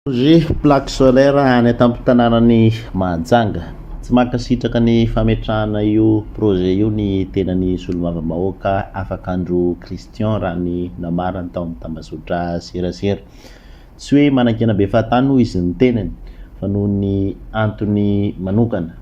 Projet plaque solaire any tampon-tanànan'ny Mahajanga. Tsy mankasitraka ny fametrahana io projet io ny tenany solombavambahoaka Afakandro Christian raha ny namarany tao amin'ny tambazotra serasera. Tsy hoe manan-kena be fahatany hoy izy ny tenany fa noho ny antony manokana.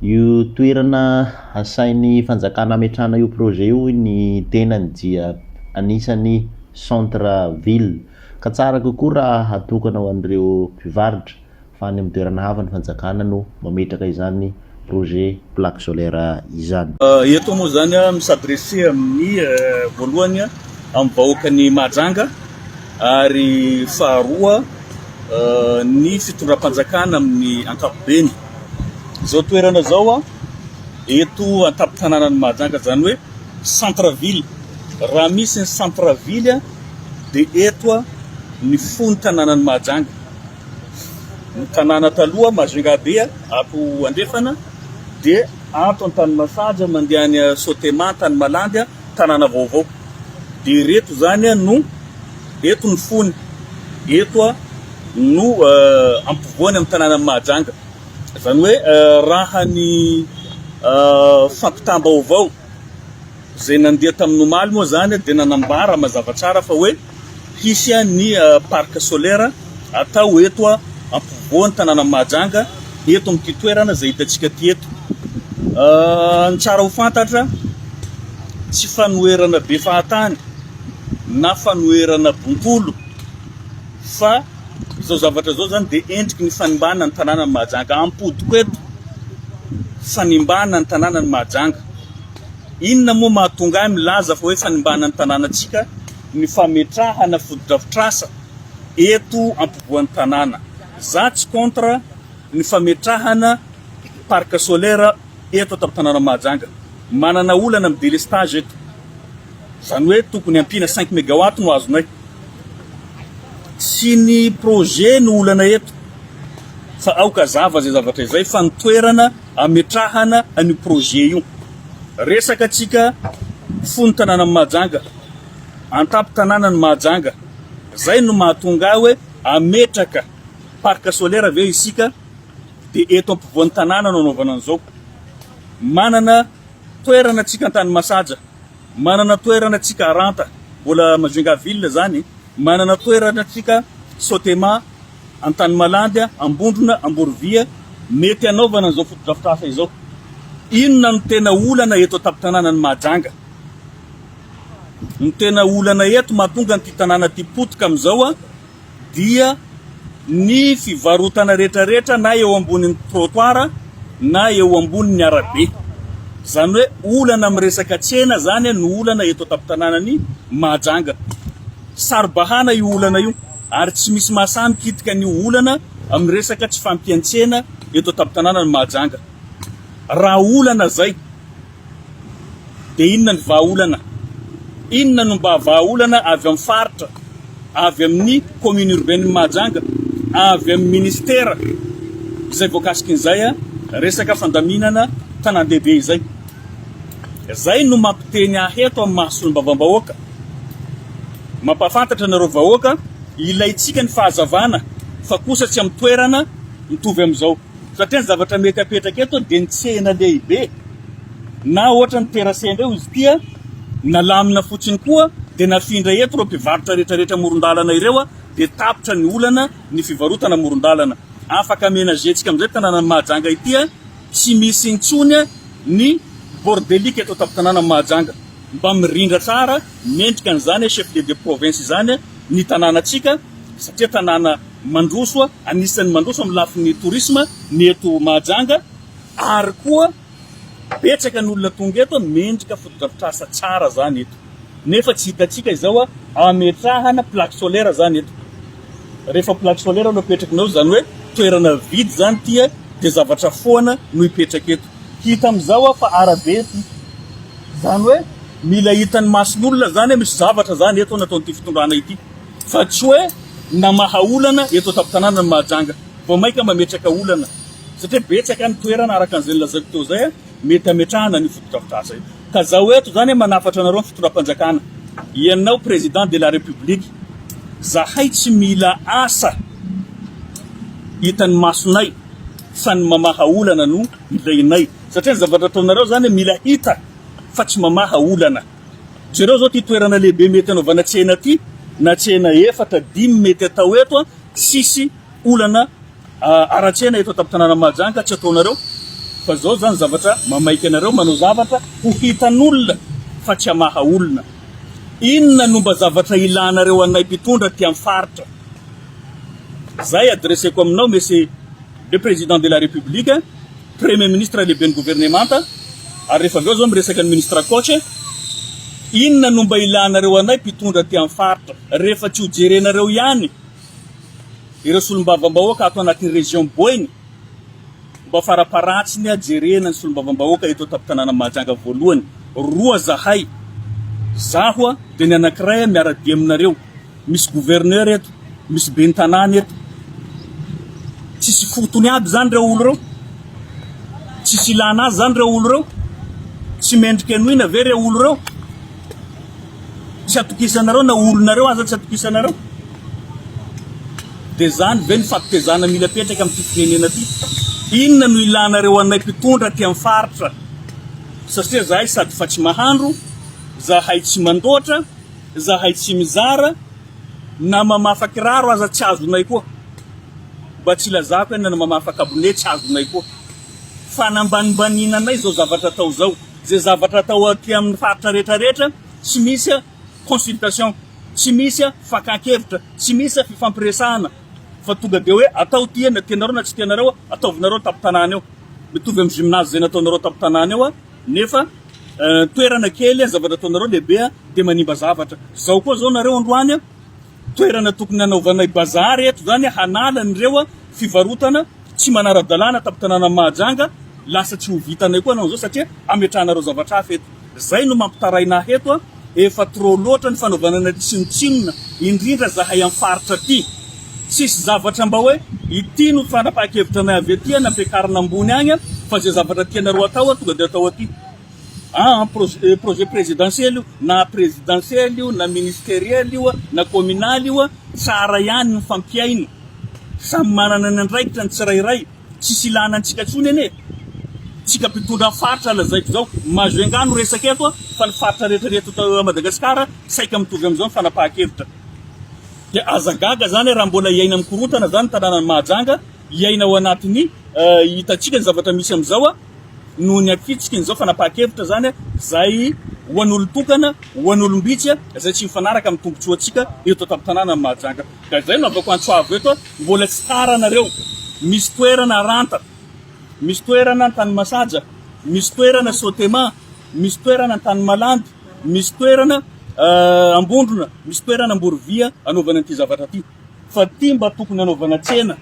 Io toerana asain'ny fanjakana ametrahana io projet io ny tenany dia anisany centre ville ka tsara kokoa raha atokana ho an'ireo mpivarotra fa any amin'ny toerana hafa ny fanjakana no mametraka izany projet plaque solaire izany. Eto moa zany misadresse amin'ny voalohany amin'ny vahoakan'ny Mahajanga ary faharoa ny fitondram-panjakana amin'ny ankapobeny. Zao toerana zao eto an-tampon-tanànan'ny Mahajanga zany hoe centre ville. Raha misy ny centre ville dia eto ny fony tanànan'ny Mahajanga. Ny tanàna taloha Majunga be ato andrefana dia ato Antanimasaja mandeha any Sotema Tanimalandy tanàna vaovao. Dia reto zany no eto ny fony. Eto no ampovoany amin'ny tanànan'ny Mahajanga. Zany hoe raha ny fampitam-baovao zay nandeha tamin'ny omaly moa zany dia nanambara mazava tsara fa hoe hisy ny parc solaire atao eto ampovoany tanàna Mahajanga eto amin'ity toerana zay hitantsika ty eto. Ny tsara ho fantatra tsy fanoherana be fahatany na fanoherana bonkolo fa izao zavatra zao zany dia endriky ny fanimbana ny tanàna ny Mahajanga. Ampodiko eto fanimbana ny tanàna ny Mahajanga. Inona moa mahatonga ahy milaza fa hoe fanimbana ny tanànantsika ny fametrahana fotodrafitrasa eto ampovoan'ny tanàna. Za tsy contre ny fametrahana parc solaire eto tampon-tanàna Mahajanga. Manana olana amin'ny délestage eto. Zany hoe tokony ampina 5 mégawatt no azonay. Tsy ny projet no olana eto fa aoka zava zay zavatra izay fa ny toerana ametrahana ny projet io. Resaka tsika fony tanànan'ny Mahajanga, antampon-tanànan'ny Mahajanga. Zay no mahatonga hoe ametraka parc solaire aveo isika dia eto ampovoan'ny tanàna no anaovana an'izao. Manana toerana tsika Antanimasaja, manana toerana tsika Aranta, mbola Majunga ville zany, manana toerana tsika Sotema, Antanimalandy, Ambondrona, Amborovia, mety anaovana an'izao fotodrafitrasa izao. Inona no tena olana eto tampon-tanànan'ny Mahajanga? Ny tena olana eto mahatonga ny tanàna ty potika amin'izao dia ny fivarotana rehetrarehetra na eo ambonin'ny trottoir na eo ambonin'ny arabe. Zany hoe olana amin'ny resaka tsena zany no olana eto tampon-tanànan'ny Mahajanga. Saribahana io olana io ary tsy misy mahasamy kitika ny olana amin'ny resaka tsy fampian-tsena eto tampon-tanànan'ny Mahajanga. Raha olana zay dia inona ny vahaolana? Inona no mba vahaolana avy amin'ny faritra, avy amin'ny commune urbaine Mahajanga, avy amin'ny ministère izay voakasikin'izay resaka fandaminana tanan-dehibe izay. Zay no mampiteny aheto amin'ny mahasolombavambahoaka. Mampafantatra nareo vahoaka ilaitsika ny fahazavana fa kosa tsy amin'ny toerana mitovy amin'izao. Satria ny zavatra mety apetraka eto dia ny tsena lehibe na ohatra ny terasendra eo izy tia nalamina fotsiny koa dia nafindra eto ireo mpivarotra rehetrarehetra moron-dalana ireo dia tapitra ny olana ny fivarotana moron-dalana. Afaka amenazentsika amin'izay tanànan'ny Mahajanga ity tsy misy intsony ny bordelika eto tampon-tanànan'ny Mahajanga. Mba mirindra tsara mendrika an'izany chef de province izany ny tanànatsika satria tanàna mandroso anisan'ny mandroso amin'ny lafin'ny tourisme ny eto Mahajanga ary koa betsaka ny olona tonga eto mendrika fotodrafitrasa tsara zany eto. Nefa tsy hitatsika izao ametrahana plaque solaire zany eto. Rehefa plaque solaire no apetrakinao zany hoe toerana vidy zany tia dia zavatra foana no hipetraka eto. Hita amin'izao fa arabe ety. Zany hoe mila hitan'ny mason'olona zany misy zavatra zany eto nataon'ity fitondrana ity. Fa tsy hoe na mahaolana eto tampon-tanànan'ny Mahajanga vao maika mametraka olana. Satria betsaka ny toerana araka an'izay nilazako teo zay mety ametrahana ny fotodrafitrasa io. Ka zaho eto zany manafatra anareo ny fitondram-panjakana. Ianao président de la république zahay tsy mila asa hitan'ny masonay fa ny mamaha olana no ilainay satria ny zavatra ataonareo zany mila hita fa tsy mamaha olana jereo zao ty toerana lehibe mety anaovana tsena ty na tsena efatra 5 mety atao eto sisy olana aratsena eto taptanana Mahajanga tsy ataonareo fa zao zany zavatra mamaika anareo manao zavatra ho hitan'olona fa tsy amaha olona inona nomba zavatra ilanareo anay mpitondra ty amin'ny faritra zay adresseko aminao monsieur le président de la république premier ministre lehibe ny gouvernemanta ary rehefa aveo zao miresaka ny ministre coach inona nomba ilanareo anay mpitondra ty amin'ny faritra rehefa tsy hojerenareo ihany ireo solombavam-bahoaka ato anatin'ny région Boeny mba faraparatsiny ajerena ny solombavam-bahoaka eto taptanana Mahajanga voalohany roa zahay zaho de ny anankiray miara-dia aminareo misy gouverneur eto misy bentanany eto tsisy fotony aby zany reo olo reo tsisy ilana azy zany reo olo reo tsy mendrika anoina ve reo olo reo tsy atokisanareo na olonareo aza tsy atokisanareo de zany ve ny fampitezana mila petraka amin'ny firenena ty inona no ilanareo anay mpitondra ty amin'ny faritra satria zahay sady fa tsy mahandro zahay tsy mandoatra zahay tsy mizara na mamafa kiraro aza tsy azonay koa mba tsy lazako na mamafa kabone tsy azonay koa fa nambanimbaninanay zao zavatra atao zao zay zavatra atao aty amin'ny faritra rehetrarehetra tsy misy consultation tsy misy fakankevitra tsy misy fifampiresahana fa tonga de hoe atao tia na tianareo na tsy tianareo ataovinareo tapitanana eo mitovy amin'ny gymnase zay nataonareo tapitanana eo nefa toerana kely zavatra ataonareo lehibe de manimba zavatra zao koa zao nareo androany toerana tokony anaovanay bazary eto zany hanala nyreo fivarotana tsy manara-dalàna tapitanana Mahajanga lasa tsy ho vitanay koa anao zao satria ametrahanareo zavatra hafa eto zay no mampitaraina eto efa trop loatra ny fanaovanana tsinotsinona indrindra zahay amin'ny faritra ty tsisy zavatra mba hoe ity no fanapahakevitra nay avy aty nampiakarina ambony agny fa zay zavatra tianareo atao tonga de atao aty projet présidentiel na présidentiel io na ministériel io na communal io tsara ihany ny fampiaina samy manana ny andraikitra ny tsirairay tsisy ilana antsika tsony ane tsika mpitondra faritra lazaiko zao mazoengano resaka eto fa ny faritra rehetrarehetra ta Madagasikara saika mitovy am'izao ny fanapahakevitra de azagaga zany raha mbola iaina mikorotana zany tanàna Mahajanga iaina ao anatiny hitatsika ny zavatra misy am'izao noho ny akitsika n'izao fanapahakevitra zany zay ho an'olo tokana ho an'olombitsy zay tsy mifanaraka amin'ny tombontsoa atsika eto taptanana Mahajanga ka zay no avako antsoavo eto mbola tsy tara nareo misy toerana ranta misy toerana tany masaja misy toerana Sotema misy toerana tany Malandy misy toerana Ambondrona misy toerana Amborovia anaovana an'ity zavatra ty fa ty mba tokony anaovana tsena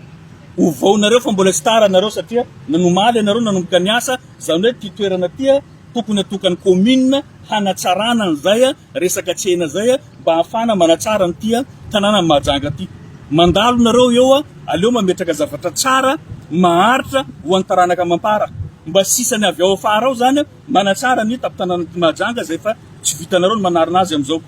ovaonareo fa mbola tsy tara nareo satria nanomaly anareo nanomboka ny asa zany hoe ty toerana ty tokony atokany commune hanatsarana an'izay resaka tsena zay mba ahafana manatsara ny ty tanàna Mahajanga ty mandalo nareo eo aleo mametraka zavatra tsara maharitra ho an'ny taranaka mampara mba sisany avy ao afara ao zany manatsara ny tapitanana Mahajanga zay fa tsy vitanareo ny manarina azy am'izao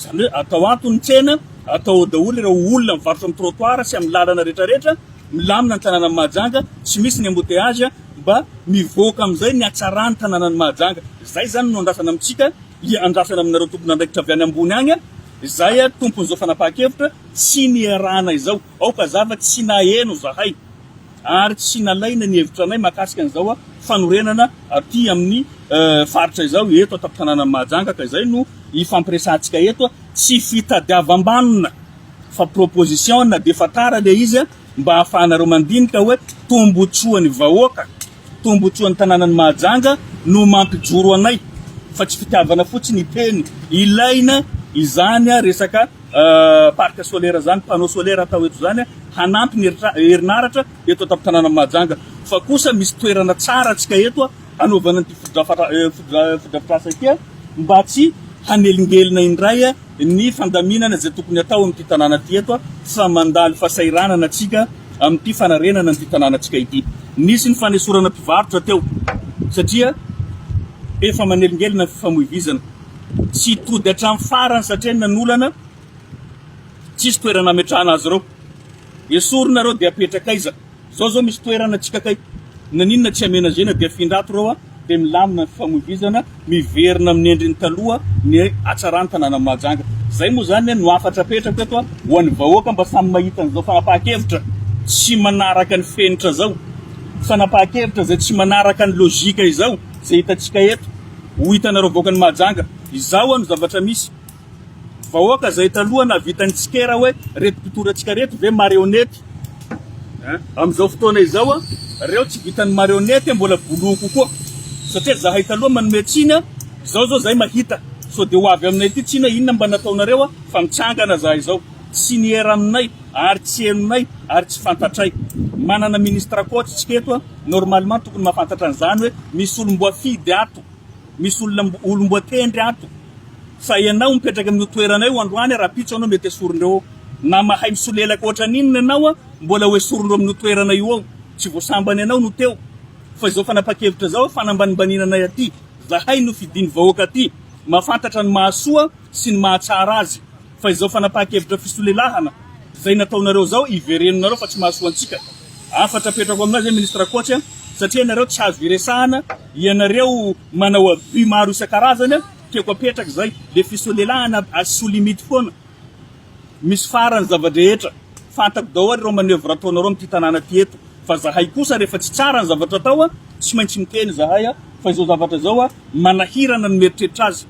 zany hoe atao antony tsena atao daholo ireo olona mivarotra amin'ny trottoir sy amin'ny lalana rehetrarehetra milamina ny tanàna Mahajanga tsy misy ny embouteillage mba mivoaka am'izay ny atsarany tanàna Mahajanga zay zany no andrasana amitsika andrasana aminareo tompony andraikitra avy any ambony agny zay tompony zao fanapahakevitra tsy niarahana izao aoka zava tsy naheno zahay ary tsy nalaina ny hevitra anay makasika an'izao fanorenana aty amin'ny faritra izao eto tapitanana Mahajanga ka izay no ifampiresantsika eto tsy fitadiavam-banona fa proposition na de fatara le izy mba ahafahanareo mandinika hoe tombotsoan'ny vahoaka tombotsoan'ny tanànan'ny Mahajanga no mampijoro anay fa tsy fitiavana fotsiny teny ilaina izany resaka parc solaire zany panneau solaire atao eto zany hanampy ny herinaratra eto tapitanana Mahajanga fa kosa misy toerana tsara atsika eto anaovana ny fodrafitrasa ity mba tsy hanelingelina indray ny fandaminana zay tokony atao amin'ity tanàna ty eto fa mandalo fasairanana atsika amin'ity fanarenana n'ity tanàna atsika ity nisy ny fanesorana mpivarotra teo satria efa manelingelina ny fifamoivizana tsy tody hatramin'ny farany satria nanolana tsisy toerana ametrahana azy reo esorina reo de apetraka iza zao misy toerana tsika kay naninona tsy aménagena dia findrato reo dia milamina famovizana miverina amin'ny endriny taloha ny atsarany tanàna Mahajanga. Zay moa zany no afatra petraka eto ho an'ny vahoaka mba samy mahita an'izao fanapahan-kevitra tsy manaraka ny fenitra zao, fanapahan-kevitra zay tsy manaraka ny lôjika izao zay hitantsika eto. Ho hitanareo vahoakan'ny Mahajanga izao no zavatra misy vahoaka zay taloha na vitany tsikera hoe reto mpitorantsika reto ve marionnette. Amin'izao fotoana izao reo tsy vitan'ny marionnette mbola boloa kokoa satria zahay taloha manome tsina zao zay mahita so dia ho avy aminay ty tsina inona mba nataonareo fa mitsangana zahay zao tsy niera aminay ary tsy henonay ary tsy fantatray. Manana ministra coach tsika eto normalement tokony mahafantatra an'izany hoe misy olom-boafidy ato, misy olom-boatendry ato fa ianao mipetraka amin'ny toeranay androany raha pitso anao mety esorondreo na mahay misolelaka ohatra ninona ianao mbola hoe sorondreo amin'ny toerana io ao tsy voasambany anao no teo. Fa izao fanapakevitra zao fanambanimbaninanay aty zahay no fidiny vahoaka aty mahafantatra ny mahasoa sy ny mahatsara azy. Fa izao fanapakevitra fisolelahana zay nataonareo zao iverenonareo fa tsy mahasoa antsika. Afatra petrako aminazy ministra coach satria ianareo tsy azo iresahana, ianareo manao abus maro isan-karazany tiako apetraka zay le fisolelahana aso limite foana. Misy farany zava-drehetra fantako daholo reo manevra ataonareo amin'ity tanàna ty eto. Fa zahay kosa rehefa tsy tsara ny zavatra atao tsy maintsy miteny zahay fa izao zavatra zao manahirana ny meritreritra azy.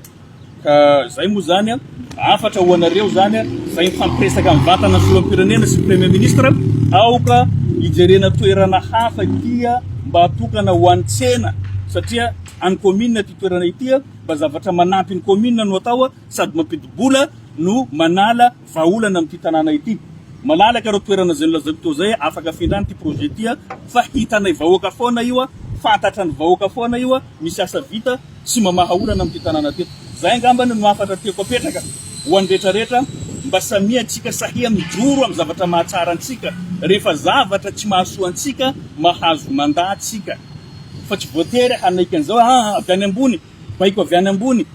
Ka zay moa zany afatra ho anareo zany zay mifampiresaka amin'ny vatana filoham-pirenena sy premier ministre aoka hijerena toerana hafa tia mba hatokana ho an'ny tsena satria any commune ty toerana ity mba zavatra manampy ny commune no atao sady mampidi-bola no manala vahaolana amin'ity tanàna ity. Malalaka reo toerana zay nolazako zay afaka findrany ty projet ty fa hitanay vahoaka foana io fantatra ny vahoaka foana io misy asa vita sy mamaha olana amin'ity tanàna teto. Zay angambany no afatra tiako apetraka ho an'ny rehetrarehetra mba samia antsika sahia mijoro amin'ny zavatra mahatsara antsika rehefa zavatra tsy mahasoa antsika mahazo mandaa antsika fa tsy voatery hanaiky an'izao avy any ambony baiko avy any ambony.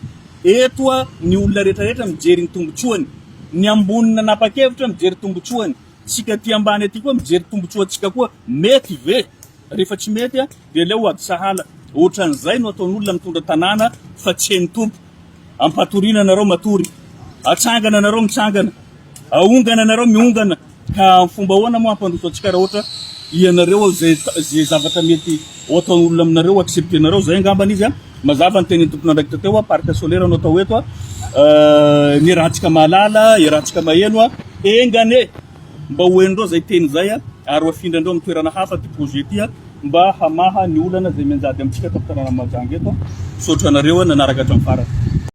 Eto ny olona rehetrarehetra mijery ny tombotsoany, ny ambonina napakevitra mijery tombotsoany, tsika ty ambany aty koa mijery tombotsoantsika koa mety ve rehefa tsy mety dia leo ady sahala. Ohatran'izay no ataon'olona mitondra tanàna fa tsy heny tompo. Ampatorina anareo matory, atsangana anareo mitsangana, aongana anareo miongana. Ka fomba ahoana moa ampandroso antsika raha ohatra ianareo zay zavatra mety ataon'olona aminareo acceptenareo. Zay angambany izy mazava ny tenin'ny tompona andraikitra teo parc solaire no atao eto ny rahantsika mahalala rahantsika maheno engane mba hoenindreo zay teny zay ary hoafindrandreo amin'ny toerana hafa ty projet ty mba hamaha ny olana zay mianjady amintsika tamin'ny tanàna Mahajanga eto. Sotro anareo nanaraka hatramin'ny farany.